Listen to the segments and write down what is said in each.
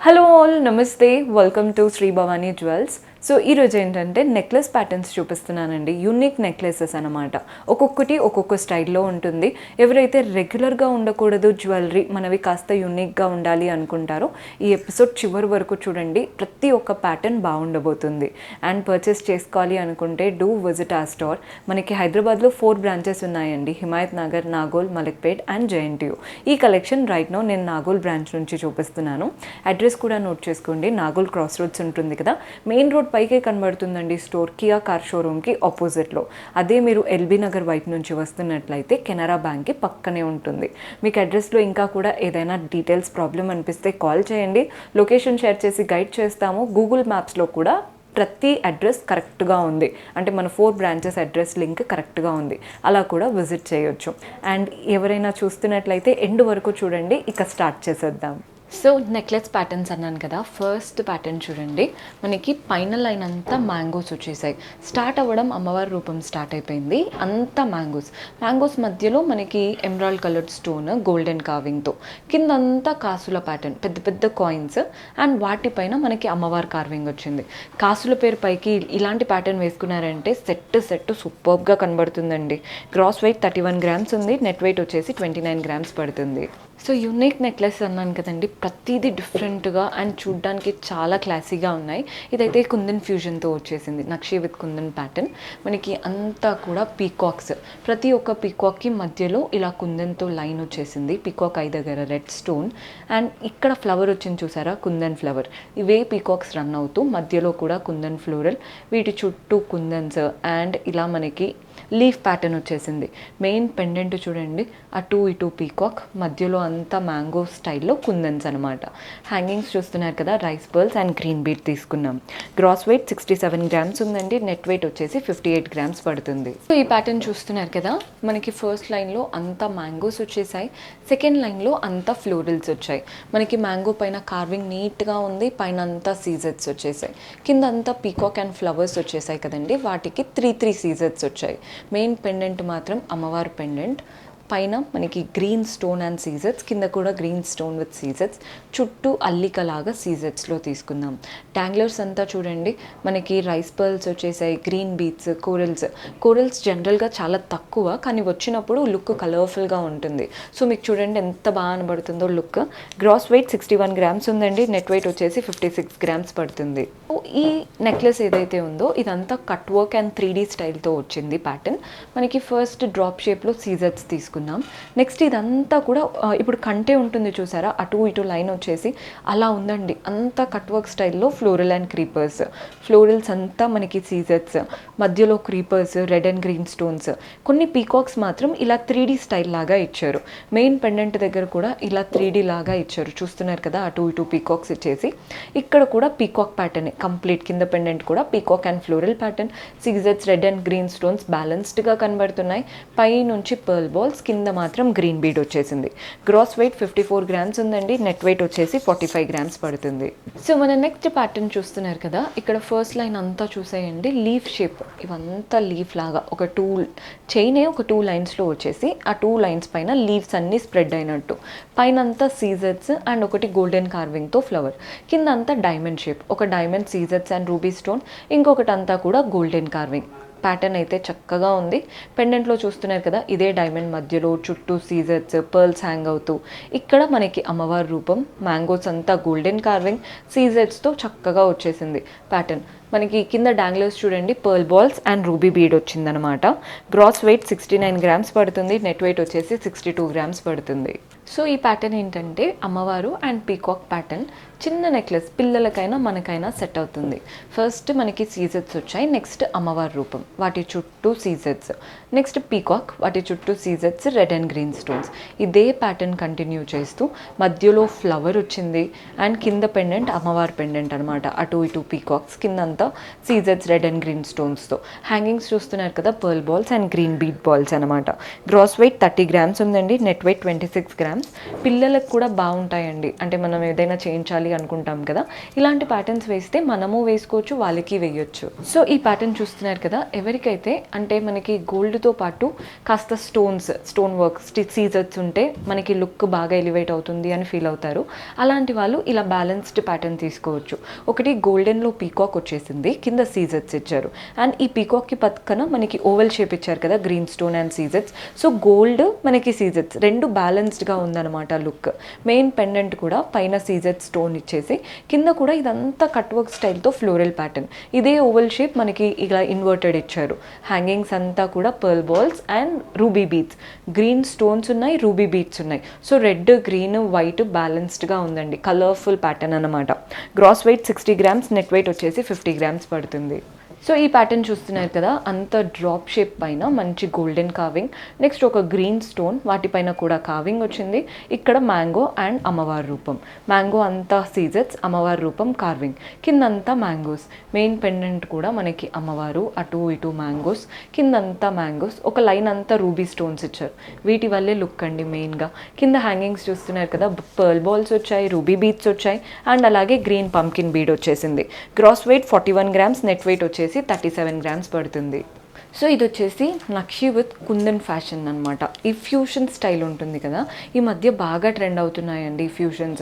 Hello all, నమస్తే, welcome to Shri Bhavani jewels. So ఈరోజు ఏంటంటే నెక్లెస్ ప్యాటర్న్స్ చూపిస్తున్నానండి. యూనిక్ నెక్లెసెస్ అనమాట. ఒక్కొక్కటి ఒక్కొక్క స్టైల్లో ఉంటుంది. ఎవరైతే రెగ్యులర్గా ఉండకూడదు జ్యువెలరీ, మనవి కాస్త యూనిక్గా ఉండాలి అనుకుంటారో ఈ ఎపిసోడ్ చివరి వరకు చూడండి. ప్రతి ఒక్క ప్యాటర్న్ బాగుండబోతుంది. అండ్ పర్చేస్ చేసుకోవాలి అనుకుంటే డూ విజిట్ ఆ స్టోర్. మనకి హైదరాబాద్లో 4 బ్రాంచెస్ ఉన్నాయండి. Himayat Nagar, Nagole, Malakpet and JNTU. ఈ కలెక్షన్ రైట్ నో నేను నాగోల్ బ్రాంచ్ నుంచి చూపిస్తున్నాను. అడ్రస్ కూడా నోట్ చేసుకోండి. నాగోల్ క్రాస్ రోడ్స్ ఉంటుంది కదా, మెయిన్ రోడ్ పైకే కనబడుతుందండి స్టోర్, కియా కార్ షోరూమ్కి ఆపోజిట్లో. అదే మీరు ఎల్బీ నగర్ వైపు నుంచి వస్తున్నట్లయితే కెనరా బ్యాంక్కి పక్కనే ఉంటుంది. మీకు అడ్రస్లో ఇంకా కూడా ఏదైనా డీటెయిల్స్ ప్రాబ్లం అనిపిస్తే కాల్ చేయండి. లొకేషన్ షేర్ చేసి గైడ్ చేస్తాము. గూగుల్ మ్యాప్స్లో కూడా ప్రతి అడ్రస్ కరెక్ట్గా ఉంది, అంటే మన 4 బ్రాంచెస్ అడ్రస్ లింక్ కరెక్ట్గా ఉంది. అలా కూడా విజిట్ చేయొచ్చు. అండ్ ఎవరైనా చూస్తున్నట్లయితే ఎండ్ వరకు చూడండి. ఇక స్టార్ట్ చేసేద్దాం. సో నెక్లెస్ ప్యాటర్న్స్ అన్నాను కదా. ఫస్ట్ ప్యాటర్న్ చూడండి, మనకి పైన లైన్ అంతా మ్యాంగోస్ వచ్చేసాయి. స్టార్ట్ అవ్వడం అమ్మవారి రూపం స్టార్ట్ అయిపోయింది. అంతా మ్యాంగోస్ మధ్యలో మనకి ఎమరాల్డ్ కలర్డ్ స్టోన్ గోల్డెన్ కార్వింగ్తో, కిందంతా కాసుల ప్యాటర్న్, పెద్ద పెద్ద కాయిన్స్ అండ్ వాటిపైన మనకి అమ్మవారి కార్వింగ్ వచ్చింది. కాసుల పేరు పైకి ఇలాంటి ప్యాటర్న్ వేసుకున్నారంటే సెట్ సూపర్గా కనబడుతుందండి. గ్రాస్ వెయిట్ 31 గ్రామ్స్ ఉంది. నెట్ వెయిట్ వచ్చేసి 29 గ్రామ్స్ పడుతుంది. సో యూనిక్ నెక్లెస్ అన్నాను కదండి, ప్రతిదీ డిఫరెంట్గా అండ్ చూడ్డానికి చాలా క్లాసీగా ఉన్నాయి. ఇదైతే కుందన్ ఫ్యూజన్తో వచ్చేసింది, నక్షి విత్ కుందన్ ప్యాటర్న్. మనకి అంతా కూడా పీకాక్స్, ప్రతి ఒక్క పీకాక్కి మధ్యలో ఇలా కుందన్తో లైన్ వచ్చేసింది. పీకాక్ ఐ దగ్గర రెడ్ స్టోన్ అండ్ ఇక్కడ ఫ్లవర్ వచ్చింది చూసారా, కుందన్ ఫ్లవర్. ఇవే పీకాక్స్ రన్ అవుతూ మధ్యలో కూడా కుందన్ ఫ్లోరల్, వీటి చుట్టూ కుందన్స్ అండ్ ఇలా మనకి లీఫ్ ప్యాటర్న్ వచ్చేసింది. మెయిన్ పెండెంట్ చూడండి, అటు ఇటు పీకాక్, మధ్యలో అంతా మ్యాంగో స్టైల్లో కుందన్స్ అనమాట. హ్యాంగింగ్స్ చూస్తున్నారు కదా, rice pearls and green beat తీసుకున్నాం. గ్రాస్ వెయిట్ 67 గ్రామ్స్ ఉందండి. నెట్ వెయిట్ వచ్చేసి 58 గ్రామ్స్ పడుతుంది. సో ఈ ప్యాటర్న్ చూస్తున్నారు కదా, మనకి ఫస్ట్ లైన్లో అంతా మ్యాంగోస్ వచ్చేసాయి. సెకండ్ లైన్లో అంతా ఫ్లోరల్స్ వచ్చాయి. మనకి మ్యాంగో పైన కార్వింగ్ నీట్గా ఉంది, పైన అంతా సీజెట్స్ వచ్చేసాయి. కింద అంతా పీకాక్ అండ్ ఫ్లవర్స్ వచ్చేసాయి కదండి, వాటికి 3 సీజెట్స్ వచ్చాయి. మెయిన్ పెండెంట్ మాత్రం అమ్మవారి పెండెంట్. పైన మనకి గ్రీన్ స్టోన్ అండ్ సీజెట్స్, కింద కూడా గ్రీన్ స్టోన్ విత్ సీజెట్స్, చుట్టూ అల్లికలాగా సీజెట్స్లో తీసుకుందాం. ట్యాంగ్లర్స్ అంతా చూడండి, మనకి రైస్ పర్ల్స్ వచ్చేసాయి, గ్రీన్ బీట్స్, కోరల్స్ జనరల్గా చాలా తక్కువ, కానీ వచ్చినప్పుడు లుక్ కలర్ఫుల్గా ఉంటుంది. సో మీకు చూడండి ఎంత బాగా కనబడుతుందో లుక్. గ్రాస్ వెయిట్ 61 గ్రామ్స్ ఉందండి. నెట్ వెయిట్ వచ్చేసి 56 గ్రామ్స్ పడుతుంది. ఈ నెక్లెస్ ఏదైతే ఉందో ఇదంతా కట్ వర్క్ అండ్ 3D స్టైల్తో వచ్చింది ప్యాటర్న్. మనకి ఫస్ట్ డ్రాప్ షేప్లో సీజెట్స్ తీసుకున్నాం. నెక్స్ట్ ఇదంతా కూడా ఇప్పుడు కంటే ఉంటుంది చూసారా, అటు ఇటు లైన్ వచ్చేసి అలా ఉందండి. అంతా కట్ వర్క్ స్టైల్లో ఫ్లోరల్ అండ్ క్రీపర్స్, ఫ్లోరల్స్ అంతా మనకి సీజెట్స్, మధ్యలో creepers, red and green stones, కొన్ని పీకాక్స్ మాత్రం ఇలా 3D స్టైల్ లాగా ఇచ్చారు. మెయిన్ పెండెంట్ దగ్గర కూడా ఇలా 3D లాగా ఇచ్చారు. చూస్తున్నారు కదా, అటు ఇటు పీకాక్స్ ఇచ్చేసి, ఇక్కడ కూడా పీకాక్ ప్యాటర్న్ కంప్లీట్. కింద పెండెంట్ కూడా పీకాక్ అండ్ ఫ్లోరల్ ప్యాటర్న్, సీజెట్స్, రెడ్ అండ్ గ్రీన్ స్టోన్స్ బ్యాలెన్స్డ్గా కనబడుతున్నాయి. పై నుంచి పర్ల్ బాల్స్, కింద మాత్రం గ్రీన్ బీడ్ వచ్చేసింది. గ్రాస్ వెయిట్ 54 గ్రామ్స్ ఉందండి. నెట్ వెయిట్ వచ్చేసి 45 గ్రామ్స్ పడుతుంది. సో మన నెక్స్ట్ ప్యాటర్న్ చూస్తున్నారు కదా, ఇక్కడ ఫస్ట్ లైన్ అంతా చూసేయండి, లీఫ్ షేప్. ఇవంతా లీఫ్ లాగా ఒక 2 లైన్స్లో వచ్చేసి, ఆ 2 లైన్స్ పైన లీవ్స్ అన్నీ స్ప్రెడ్ అయినట్టు, పైన అంతా సీజెట్స్ అండ్ ఒకటి గోల్డెన్ కార్వింగ్తో ఫ్లవర్, కింద అంతా డైమండ్ షేప్, ఒక డైమండ్ సీజెట్స్ అండ్ రూబీ స్టోన్, ఇంకొకటి అంతా కూడా గోల్డెన్ కార్వింగ్. ప్యాటర్న్ అయితే చక్కగా ఉంది. పెండెంట్లో చూస్తున్నారు కదా, ఇదే డైమండ్ మధ్యలో చుట్టూ సీజెట్స్, పర్ల్స్ హ్యాంగ్ అవుతూ, ఇక్కడ మనకి అమ్మవారి రూపం, మ్యాంగోస్ అంతా గోల్డెన్ కార్వింగ్, సీజెట్స్తో చక్కగా వచ్చేసింది ప్యాటర్న్. మనకి కింద డాంగ్లర్స్ చూడండి, pearl balls and ruby bead వచ్చిందనమాట. గ్రాస్ వెయిట్ 69 గ్రామ్స్ పడుతుంది. నెట్ వెయిట్ వచ్చేసి 62 గ్రామ్స్ పడుతుంది. సో ఈ ప్యాటర్న్ ఏంటంటే అమ్మవారు అండ్ పీకాక్ ప్యాటర్న్. చిన్న నెక్లెస్ పిల్లలకైనా మనకైనా సెట్ అవుతుంది. ఫస్ట్ మనకి సీజెట్స్ వచ్చాయి, నెక్స్ట్ అమ్మవారి రూపం, వాటి చుట్టూ సీజెట్స్, నెక్స్ట్ పీకాక్, వాటి చుట్టూ సీజెట్స్, రెడ్ అండ్ గ్రీన్ స్టోన్స్. ఇదే ప్యాటర్న్ కంటిన్యూ చేస్తూ మధ్యలో ఫ్లవర్ వచ్చింది అండ్ కింద పెండెంట్ అమ్మవారి పెండెంట్ అనమాట. అటు ఇటు పీకాక్స్, కిందంతా సీజెట్స్, రెడ్ అండ్ గ్రీన్ స్టోన్స్తో. హ్యాంగింగ్స్ చూస్తున్నారు కదా, pearl balls and green bead balls అనమాట. గ్రాస్ వెయిట్ 30 గ్రామ్స్ ఉందండి. Net wait 26 grams grams. పిల్లలకు కూడా బాగుంటాయండి, అంటే మనం ఏదైనా చేయించాలి అనుకుంటాం కదా, ఇలాంటి ప్యాటర్న్స్ వేస్తే మనము వేసుకోవచ్చు, వాళ్ళకి వేయొచ్చు. సో ఈ ప్యాటర్న్ చూస్తున్నారు కదా, ఎవరికైతే అంటే మనకి గోల్డ్తో పాటు కాస్త స్టోన్ వర్క్ సీజర్స్ ఉంటే మనకి లుక్ బాగా ఎలివేట్ అవుతుంది అని ఫీల్ అవుతారు. అలాంటి వాళ్ళు ఇలా బ్యాలెన్స్డ్ ప్యాటర్న్ తీసుకోవచ్చు. ఒకటి గోల్డెన్లో పీకాక్ వచ్చేసింది, కింద సీజర్స్ ఇచ్చారు. అండ్ ఈ పీకాక్కి పక్కన మనకి ఓవెల్ షేప్ ఇచ్చారు కదా, green stone and scissors. So gold మనకి సీజర్స్ రెండు బ్యాలెన్స్డ్గా ఉందన్నమాట లుక్. మెయిన్ పెండెంట్ కూడా పైన సీజర్ స్టోన్ ఇచ్చేసి కింద కూడా ఇదంతా కట్ వర్క్ స్టైల్తో ఫ్లోరల్ ప్యాటర్న్. ఇదే ఓవెల్ షేప్ మనకి ఇలా ఇన్వర్టెడ్ ఇచ్చారు. హ్యాంగింగ్స్ అంతా కూడా pearl balls and ruby beads, green stones ఉన్నాయి, రూబీ బీట్స్ ఉన్నాయి. సో రెడ్, గ్రీన్, వైట్ బ్యాలెన్స్డ్గా ఉందండి, కలర్ఫుల్ ప్యాటర్న్ అనమాట. Gross weight 60 grams, net weight వచ్చేసి 50 గ్రామ్స్ పడుతుంది. సో ఈ ప్యాటర్న్ చూస్తున్నారు కదా, అంత డ్రాప్ షేప్ పైన మంచి గోల్డెన్ కార్వింగ్, నెక్స్ట్ ఒక గ్రీన్ స్టోన్, వాటిపైన కూడా కార్వింగ్ వచ్చింది. ఇక్కడ మ్యాంగో అండ్ అమ్మవారి రూపం, మ్యాంగో అంతా సీజర్స్, అమ్మవారి రూపం కార్వింగ్, కిందంతా మ్యాంగోస్. మెయిన్ పెండెంట్ కూడా మనకి అమ్మవారు, అటు ఇటు మ్యాంగోస్, కిందంతా మ్యాంగోస్, ఒక లైన్ అంతా రూబీ స్టోన్స్ ఇచ్చారు. వీటి వల్లే లుక్ అండి మెయిన్గా. కింద హ్యాంగింగ్స్ చూస్తున్నారు కదా, పర్ల్ బాల్స్ వచ్చాయి, రూబీ బీట్స్ వచ్చాయి, అండ్ అలాగే గ్రీన్ పంకిన్ బీడ్ వచ్చేసింది. Gross weight 41 grams, net weight వచ్చేసి 37 గ్రామ్స్ పడుతుంది. సో ఇది వచ్చేసి నక్షి విత్ కుందన్ ఫ్యాషన్ అనమాట. ఈ ఫ్యూషన్ స్టైల్ ఉంటుంది కదా, ఈ మధ్య బాగా ట్రెండ్ అవుతున్నాయండి ఈ ఫ్యూషన్స్.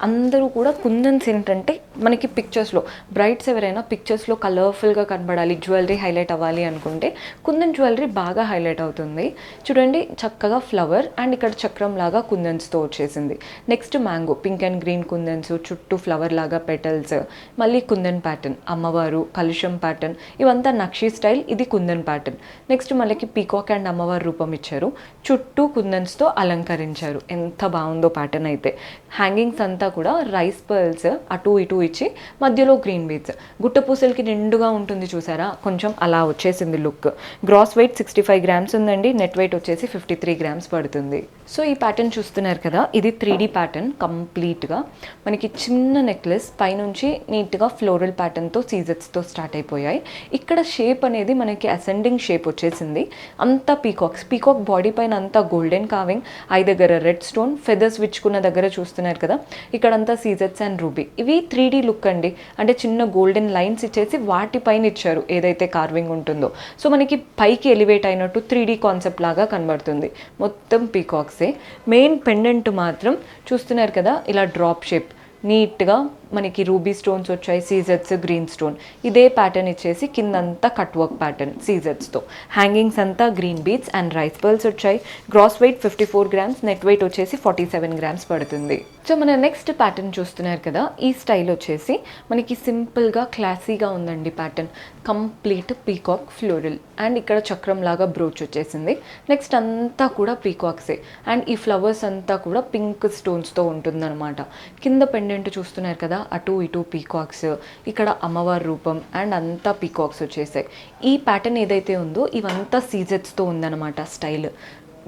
అందరూ కూడా కుందన్స్ ఏంటంటే మనకి పిక్చర్స్లో బ్రైడ్స్ ఎవరైనా పిక్చర్స్లో కలర్ఫుల్గా కనబడాలి, జ్యువెలరీ హైలైట్ అవ్వాలి అనుకుంటే కుందన్ జ్యువెలరీ బాగా హైలైట్ అవుతుంది. చూడండి చక్కగా ఫ్లవర్ అండ్ ఇక్కడ చక్రం లాగా కుందన్స్తో వచ్చేసింది. Next mango, pink and green kundans, చుట్టూ ఫ్లవర్ లాగా పెటల్స్, మళ్ళీ కుందన్ ప్యాటర్న్, అమ్మవారు, కలుషం ప్యాటర్న్, ఇవంతా నక్షి స్టైల్, ఇది కుందన్ ప్యాటర్న్. నెక్స్ట్ మనకి పీకాక్ అండ్ అమ్మవారి రూపం ఇచ్చారు, చుట్టూ కుందన్స్తో అలంకరించారు. ఎంత బాగుందో ప్యాటర్న్ అయితే. హ్యాంగింగ్స్ అంతా కూడా రైస్ పర్ల్స్ అటు ఇటు ఇచ్చి మధ్యలో గ్రీన్ బీడ్స్, గుట్టపూసలకి నిండుగా ఉంటుంది చూసారా, కొంచెం అలా వచ్చేసింది లుక్. గ్రాస్ వెయిట్ 65 గ్రామ్స్ ఉందండి, నెట్ వెయిట్ వచ్చేసి 53 గ్రామ్స్ పడుతుంది. సో ఈ ప్యాటర్న్ చూస్తున్నారు కదా, ఇది 3D ప్యాటర్న్ కంప్లీట్గా. మనకి చిన్న నెక్లెస్ పైనుంచి నీట్గా ఫ్లోరల్ ప్యాటర్న్తో సీజర్స్తో స్టార్ట్ అయిపోయాయి. ఇక్కడ షేప్ అనేది మనకి అసెండింగ్ షేప్ వచ్చేసింది. అంతా పీకాక్ బాడీ పైన అంతా గోల్డెన్ కార్వింగ్, ఐ దగ్గర రెడ్ స్టోన్, ఫెదర్స్ విచ్చుకున్న దగ్గర చూస్తున్నారు కదా, ఇక్కడంతా సీజర్స్ అండ్ రూబీ. ఇవి 3D లుక్ అండి, అంటే చిన్న గోల్డెన్ లైన్స్ ఇచ్చేసి వాటిపైన ఇచ్చారు ఏదైతే కార్వింగ్ ఉంటుందో. సో మనకి పైకి ఎలివేట్ అయినట్టు 3D కాన్సెప్ట్ లాగా కనబడుతుంది. మొత్తం పీకాక్సే. మెయిన్ పెండెంట్ మాత్రం చూస్తున్నారు కదా, ఇలా డ్రాప్ షేప్ నీట్గా మనకి రూబీ స్టోన్స్ వచ్చాయి, సీజర్స్, గ్రీన్ స్టోన్, ఇదే ప్యాటర్న్ ఇచ్చేసి కిందంతా కట్ వర్క్ ప్యాటర్న్ సీజర్స్తో. హ్యాంగింగ్స్ అంతా green beads and rice pearls వచ్చాయి. Gross weight 54 grams, net weight వచ్చేసి 47 గ్రామ్స్ పడుతుంది. సో మన నెక్స్ట్ ప్యాటర్న్ చూస్తున్నారు కదా, ఈ స్టైల్ వచ్చేసి మనకి సింపుల్గా క్లాసీగా ఉందండి pattern. Complete peacock floral and ఇక్కడ చక్రం లాగా బ్రోచ్ వచ్చేసింది. నెక్స్ట్ అంతా కూడా పీకాక్సే అండ్ ఈ ఫ్లవర్స్ అంతా కూడా పింక్ స్టోన్స్తో ఉంటుందన్నమాట. కింద పెండెంట్ చూస్తున్నారు కదా, అటు ఇటు పీకాక్స్, ఇక్కడ అమ్మవారి రూపం అండ్ అంతా పీకాక్స్ వచ్చేసాయి. ఈ ప్యాటర్న్ ఏదైతే ఉందో ఇవంతా సీజర్స్తో ఉందన్నమాట స్టైల్.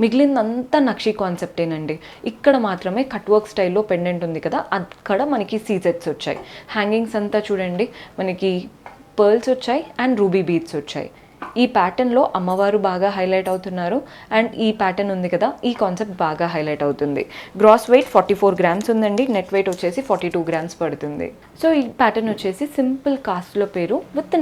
మిగిలిందంతా నక్షి కాన్సెప్టేనండి. ఇక్కడ మాత్రమే కట్ వర్క్ స్టైల్లో పెండెంట్ ఉంది కదా, అక్కడ మనకి సీజర్స్ వచ్చాయి. హ్యాంగింగ్స్ అంతా చూడండి మనకి పర్ల్స్ వచ్చాయి అండ్ రూబీ బీడ్స్ వచ్చాయి. ఈ ప్యాటర్న్లో అమ్మవారు బాగా హైలైట్ అవుతున్నారు అండ్ ఈ ప్యాటర్న్ ఉంది కదా, ఈ కాన్సెప్ట్ బాగా హైలైట్ అవుతుంది. గ్రాస్ వెయిట్ 44 గ్రామ్స్ ఉందండి, నెట్ వెయిట్ వచ్చేసి 42 గ్రామ్స్ పడుతుంది. సో ఈ ప్యాటర్న్ వచ్చేసి సింపుల్ కాస్ట్లో పేరు విత్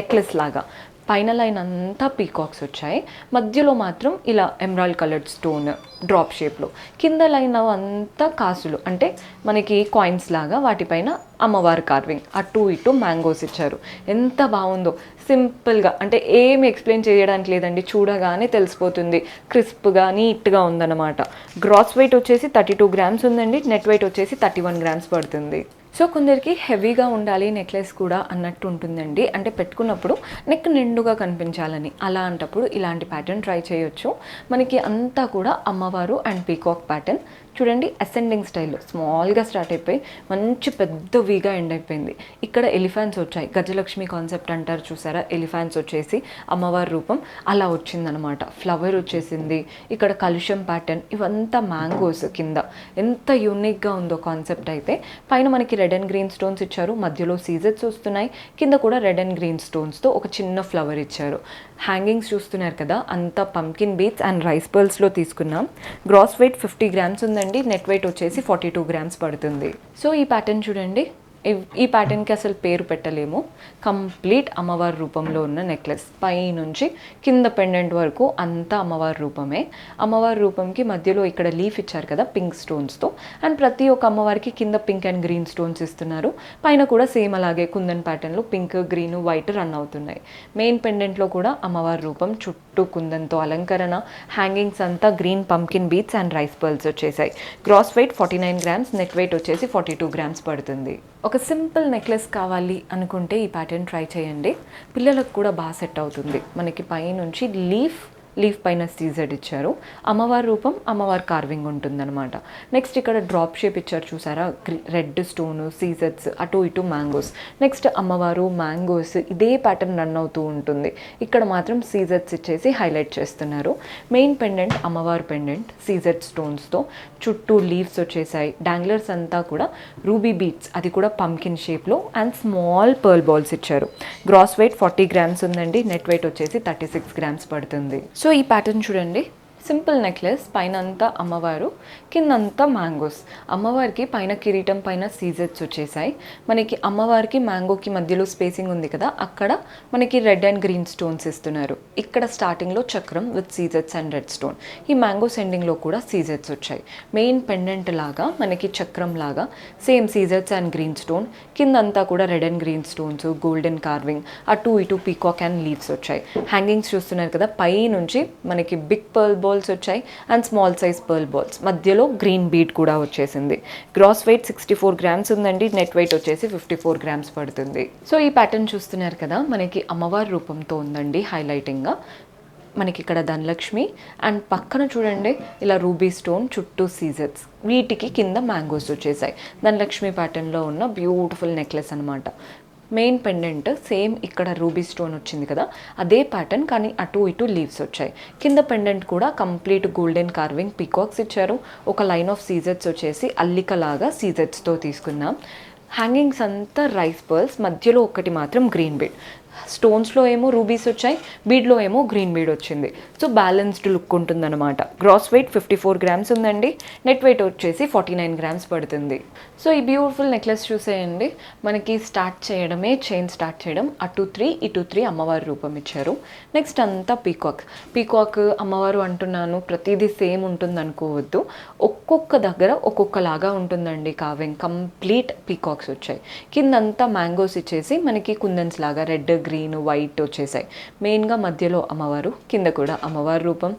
నెక్లెస్ లాగా. పైన లైన్ అంతా పీకాక్స్ వచ్చాయి, మధ్యలో మాత్రం ఇలా ఎమరాల్డ్ కలర్డ్ స్టోన్ డ్రాప్ షేప్లో, కింద లైన్ అంతా కాసులు అంటే మనకి కాయిన్స్ లాగా, వాటిపైన అమ్మవారి కార్వింగ్, అటు ఇటు మ్యాంగోస్ ఇచ్చారు. ఎంత బాగుందో సింపుల్గా, అంటే ఏమి ఎక్స్ప్లెయిన్ చేయడానికి లేదండి, చూడగానే తెలిసిపోతుంది. క్రిస్ప్గా నీట్గా ఉందన్నమాట. గ్రాస్ వెయిట్ వచ్చేసి 32 గ్రామ్స్ ఉందండి, నెట్ వెయిట్ వచ్చేసి 31 గ్రామ్స్ పడుతుంది. సో కొందరికి హెవీగా ఉండాలి నెక్లెస్ కూడా అన్నట్టు ఉంటుందండి, అంటే పెట్టుకున్నప్పుడు నెక్ నిండుగా కనిపించాలని. అలాంటప్పుడు ఇలాంటి ప్యాటర్న్ ట్రై చేయొచ్చు. మనకి అంతా కూడా అమ్మవారు అండ్ పీకాక్ ప్యాటర్న్. చూడండి అసెండింగ్ స్టైల్లో స్మాల్గా స్టార్ట్ అయిపోయి మంచి పెద్ద వీగా ఎండ్ అయిపోయింది. ఇక్కడ ఎలిఫెంట్స్ వచ్చాయి, గజలక్ష్మి కాన్సెప్ట్ అంటారు చూసారా, ఎలిఫెంట్స్ వచ్చేసి అమ్మవారి రూపం అలా వచ్చిందనమాట. ఫ్లవర్ వచ్చేసింది, ఇక్కడ కలుషం ప్యాటర్న్, ఇవంతా మ్యాంగోస్ కింద ఎంత యూనిక్గా ఉందో కాన్సెప్ట్ అయితే. పైన మనకి రెడ్ అండ్ గ్రీన్ స్టోన్స్ ఇచ్చారు, మధ్యలో సీజెట్స్ వస్తున్నాయి, కింద కూడా రెడ్ అండ్ గ్రీన్ స్టోన్స్తో ఒక చిన్న ఫ్లవర్ ఇచ్చారు. హ్యాంగింగ్స్ చూస్తున్నారు కదా, అంతా పంకిన్ బీట్స్ అండ్ రైస్ పర్ల్స్లో తీసుకున్నాం. గ్రాస్ వెయిట్ 50 గ్రామ్స్ ఉందండి, నెట్ వెయిట్ వచ్చేసి 42 గ్రామ్స్ పడుతుంది. సో ఈ ప్యాటర్న్ చూడండి, ఈ ప్యాటర్న్కి అసలు పేరు పెట్టలేము. కంప్లీట్ అమ్మవారి రూపంలో ఉన్న నెక్లెస్, పై నుంచి కింద పెండెంట్ వరకు అంతా అమ్మవారి రూపమే. అమ్మవారి రూపంకి మధ్యలో ఇక్కడ లీఫ్ ఇచ్చారు కదా పింక్ స్టోన్స్తో, అండ్ ప్రతి ఒక్క అమ్మవారికి కింద పింక్ అండ్ గ్రీన్ స్టోన్స్ ఇస్తున్నారు. పైన కూడా సేమ్ అలాగే కుందన్ ప్యాటర్న్లో పింక్, గ్రీన్, వైట్ రన్ అవుతున్నాయి. మెయిన్ పెండెంట్లో కూడా అమ్మవారి రూపం చుట్టూ కుందన్తో అలంకరణ, హ్యాంగింగ్స్ అంతా green pumpkin beads and rice pearls వచ్చేసాయి. Gross weight 49 grams, net weight వచ్చేసి 42 గ్రామ్స్ పడుతుంది. ఒక సింపుల్ నెక్లెస్ కావాలి అనుకుంటే ఈ ప్యాటర్న్ ట్రై చేయండి, పిల్లలకు కూడా బాగా సెట్ అవుతుంది. మనకి పైనుంచి లీఫ్ పైన సీజెడ్ ఇచ్చారు, అమ్మవారి రూపం, అమ్మవారి కార్వింగ్ ఉంటుందన్నమాట. నెక్స్ట్ ఇక్కడ డ్రాప్ షేప్ ఇచ్చారు చూసారా, రెడ్ స్టోన్, సీజెట్స్, అటు ఇటు మ్యాంగోస్. నెక్స్ట్ అమ్మవారు, మ్యాంగోస్, ఇదే ప్యాటర్న్ రన్ అవుతూ ఉంటుంది. ఇక్కడ మాత్రం సీజెట్స్ ఇచ్చేసి హైలైట్ చేస్తున్నారు. మెయిన్ పెండెంట్ అమ్మవారి పెండెంట్ సీజెడ్ స్టోన్స్తో, చుట్టూ లీవ్స్ వచ్చేసాయి. డాంగ్లర్స్ అంతా కూడా రూబీ బీట్స్, అది కూడా పంకిన్ షేప్లో, అండ్ స్మాల్ పర్ల్ బాల్స్ ఇచ్చారు. గ్రాస్ వెయిట్ 40 గ్రామ్స్ ఉందండి, నెట్ వెయిట్ వచ్చేసి 36 గ్రామ్స్ పడుతుంది. సో ఈ ప్యాటర్న్ చూడండి, సింపుల్ నెక్లెస్, పైన అంతా అమ్మవారు, కిందంతా మ్యాంగోస్. అమ్మవారికి పైన కిరీటం పైన సీజెట్స్ వచ్చేసాయి. మనకి అమ్మవారికి మ్యాంగోకి మధ్యలో స్పేసింగ్ ఉంది కదా, అక్కడ మనకి రెడ్ అండ్ గ్రీన్ స్టోన్స్ ఇస్తున్నారు. ఇక్కడ స్టార్టింగ్లో చక్రం విత్ సీజెట్స్ అండ్ రెడ్ స్టోన్, ఈ మ్యాంగోస్ ఎండింగ్లో కూడా సీజెట్స్ వచ్చాయి. మెయిన్ పెండెంట్ లాగా మనకి చక్రం లాగా సేమ్ సీజెట్స్ అండ్ గ్రీన్ స్టోన్, కిందంతా కూడా red and green stones, golden carving, అటు ఇటు పీకాక్ అండ్ లీవ్స్ వచ్చాయి. హ్యాంగింగ్స్ చూస్తున్నారు కదా, పై నుంచి మనకి బిగ్ పర్ల్ బాల్ వచ్చాయి and small size pearl balls, మధ్యలో గ్రీన్ బీడ్ కూడా వచ్చేసింది. గ్రాస్ వెయిట్ 64 గ్రామ్స్ ఉందండి, నెట్ వెయిట్ వచ్చేసి 54 గ్రామ్స్ పడుతుంది. సో ఈ ప్యాటర్న్ చూస్తున్నారు కదా, మనకి అమ్మవారి రూపంతో ఉందండి హైలైటింగ్గా. మనకి ఇక్కడ ధనలక్ష్మి అండ్ పక్కన చూడండి ఇలా రూబీ స్టోన్, చుట్టూ సీజెట్స్, వీటికి కింద మ్యాంగోస్ వచ్చేసాయి. ధనలక్ష్మి ప్యాటర్న్లో ఉన్న బ్యూటిఫుల్ నెక్లెస్ అనమాట. మెయిన్ పెండెంట్ సేమ్ ఇక్కడ రూబీ స్టోన్ వచ్చింది కదా, అదే ప్యాటర్న్, కానీ అటు ఇటు లీవ్స్ వచ్చాయి. కింద పెండెంట్ కూడా కంప్లీట్ గోల్డెన్ కార్వింగ్ పీకాక్స్ ఇచ్చారు. ఒక లైన్ ఆఫ్ సీజెట్స్ వచ్చేసి అల్లికలాగా సీజెట్స్తో తీసుకున్నాం. హ్యాంగింగ్స్ అంతా రైస్ పర్ల్స్, మధ్యలో ఒకటి మాత్రం గ్రీన్ బీడ్. స్టోన్స్లో ఏమో రూబీస్ వచ్చాయి, బీడ్లో ఏమో గ్రీన్ బీడ్ వచ్చింది. సో బ్యాలెన్స్డ్ లుక్ ఉంటుందన్నమాట. గ్రాస్ వెయిట్ 54 గ్రామ్స్ ఉందండి, నెట్ వెయిట్ వచ్చేసి 49 గ్రామ్స్ పడుతుంది. సో ఈ బ్యూటిఫుల్ నెక్లెస్ చూసేయండి, మనకి స్టార్ట్ చేయడమే, చైన్ స్టార్ట్ చేయడం, అటు 3 ఇటు 3 అమ్మవారి రూపం ఇచ్చారు. నెక్స్ట్ అంతా పీకాక్ అమ్మవారు అంటున్నాను, ప్రతిదీ సేమ్ ఉంటుంది అనుకోవద్దు, ఒక్కొక్క దగ్గర ఒక్కొక్కలాగా ఉంటుందండి కావింగ్. కంప్లీట్ పీకాక్స్ వచ్చాయి. కిందంతా మ్యాంగోస్ ఇచ్చేసి మనకి కుందన్స్ లాగా రెడ్, గ్రీన్, వైట్ వచ్చేసాయి. మెయిన్గా మధ్యలో అమ్మవారు, కింద కూడా అమ్మవారి రూపం.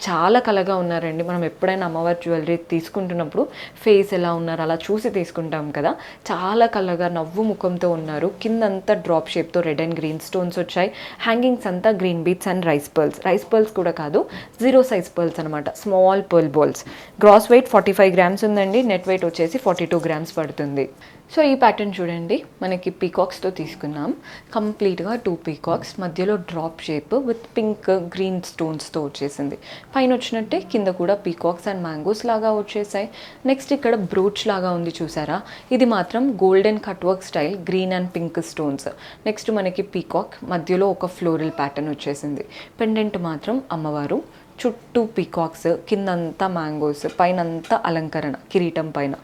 చాలా కళగా ఉన్నారండి. మనం ఎప్పుడైనా అమ్మవారి జ్యువెలరీ తీసుకుంటున్నప్పుడు ఫేస్ ఎలా ఉన్నారు అలా చూసి తీసుకుంటాం కదా, చాలా కళగా నవ్వు ముఖంతో ఉన్నారు. కిందంతా డ్రాప్ షేప్తో రెడ్ అండ్ గ్రీన్ స్టోన్స్ వచ్చాయి. హ్యాంగింగ్స్ అంతా green beads and rice pearls కూడా కాదు, 0 సైజ్ పర్ల్స్ అనమాట, small pearl balls. Gross weight 45 grams ఉందండి, నెట్ వెయిట్ వచ్చేసి 42 గ్రామ్స్ పడుతుంది. సో ఈ ప్యాటర్న్ చూడండి, మనకి పీకాక్స్తో తీసుకున్నాం. కంప్లీట్గా 2 పీకాక్స్, మధ్యలో drop shape with pink, green స్టోన్స్తో వచ్చేసింది. పైన వచ్చినట్టే కింద కూడా పీకాక్స్ అండ్ మ్యాంగోస్ లాగా వచ్చేసాయి. నెక్స్ట్ ఇక్కడ బ్రూచ్ లాగా ఉంది చూసారా, ఇది మాత్రం golden cut work style, green and pink stones. Next మనకి పీకాక్, మధ్యలో ఒక ఫ్లోరల్ ప్యాటర్న్ వచ్చేసింది. పెండెంట్ మాత్రం అమ్మవారు, చుట్టూ పీకాక్స్, కిందంతా మ్యాంగోస్, పైనంతా అలంకరణ కిరీటం పైన.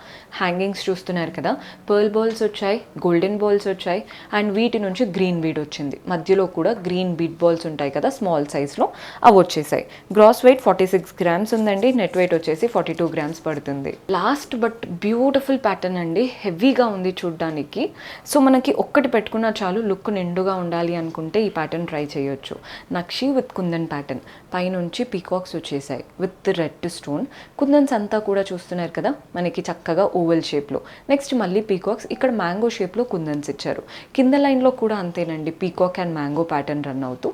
హ్యాంగింగ్స్ చూస్తున్నారు కదా, పర్ల్ బాల్స్ వచ్చాయి, గోల్డెన్ బాల్స్ వచ్చాయి, అండ్ వీటి నుంచి గ్రీన్ బీడ్ వచ్చింది. మధ్యలో కూడా గ్రీన్ బీడ్ బాల్స్ ఉంటాయి కదా స్మాల్ సైజ్లో, అవి వచ్చేసాయి. గ్రాస్ వెయిట్ 46 గ్రామ్స్ ఉందండి, నెట్ వెయిట్ వచ్చేసి 42 గ్రామ్స్ పడుతుంది. లాస్ట్ బట్ బ్యూటిఫుల్ ప్యాటర్న్ అండి, హెవీగా ఉంది చూడ్డానికి. సో మనకి ఒక్కటి పెట్టుకున్నా చాలు, లుక్ నిండుగా ఉండాలి అనుకుంటే ఈ ప్యాటర్న్ ట్రై చేయొచ్చు. నక్షి విత్ కుందన్ ప్యాటర్న్, పైనుంచి పీకాక్స్ వచ్చేసాయి విత్ రెడ్ స్టోన్. కుందన్స్ అంతా కూడా చూస్తున్నారు కదా, మనకి చక్కగా ఓవెల్ షేప్లో. నెక్స్ట్ మళ్ళీ పీకాక్స్, ఇక్కడ మ్యాంగో షేప్లో కుందన్స్ ఇచ్చారు. కింద లైన్లో కూడా అంతేనండి, peacock and mango pattern run అవుతూ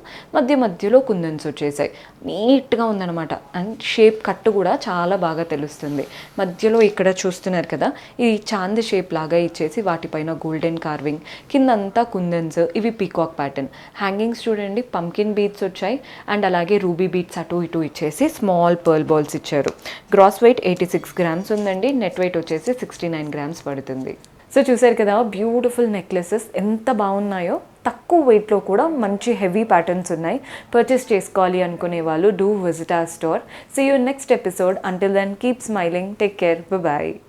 మధ్యలో కుందన్స్ వచ్చేసాయి. నీట్గా ఉందన్నమాట. అండ్ షేప్ కట్టు కూడా చాలా బాగా తెలుస్తుంది. మధ్యలో ఇక్కడ చూస్తున్నారు కదా, ఇది చాంద్ షేప్ లాగా ఇచ్చేసి వాటిపైన గోల్డెన్ కార్వింగ్, కిందంతా కుందన్స్, ఇవి పీకాక్ ప్యాటర్న్. హ్యాంగింగ్స్ చూడండి, పంకిన్ బీడ్స్ వచ్చాయి అండ్ అలాగే రూబీ బీడ్స్ అటు ఇటు ఇచ్చేసి స్మాల్ పర్ల్ బాల్స్ ఇచ్చారు. గ్రాస్ వెయిట్ 86 గ్రామ్స్ ఉందండి, నెట్ వెయిట్ వచ్చేసి 69 గ్రామ్స్ పడుతుంది. సో చూసారు కదా, బ్యూటిఫుల్ నెక్లెసెస్ ఎంత బాగున్నాయో. తక్కువ వెయిట్లో కూడా మంచి హెవీ ప్యాటర్న్స్ ఉన్నాయి. పర్చేస్ చేసుకోవాలి అనుకునే వాళ్ళు do visit our store. See you next episode. Until then keep smiling, take care, bye.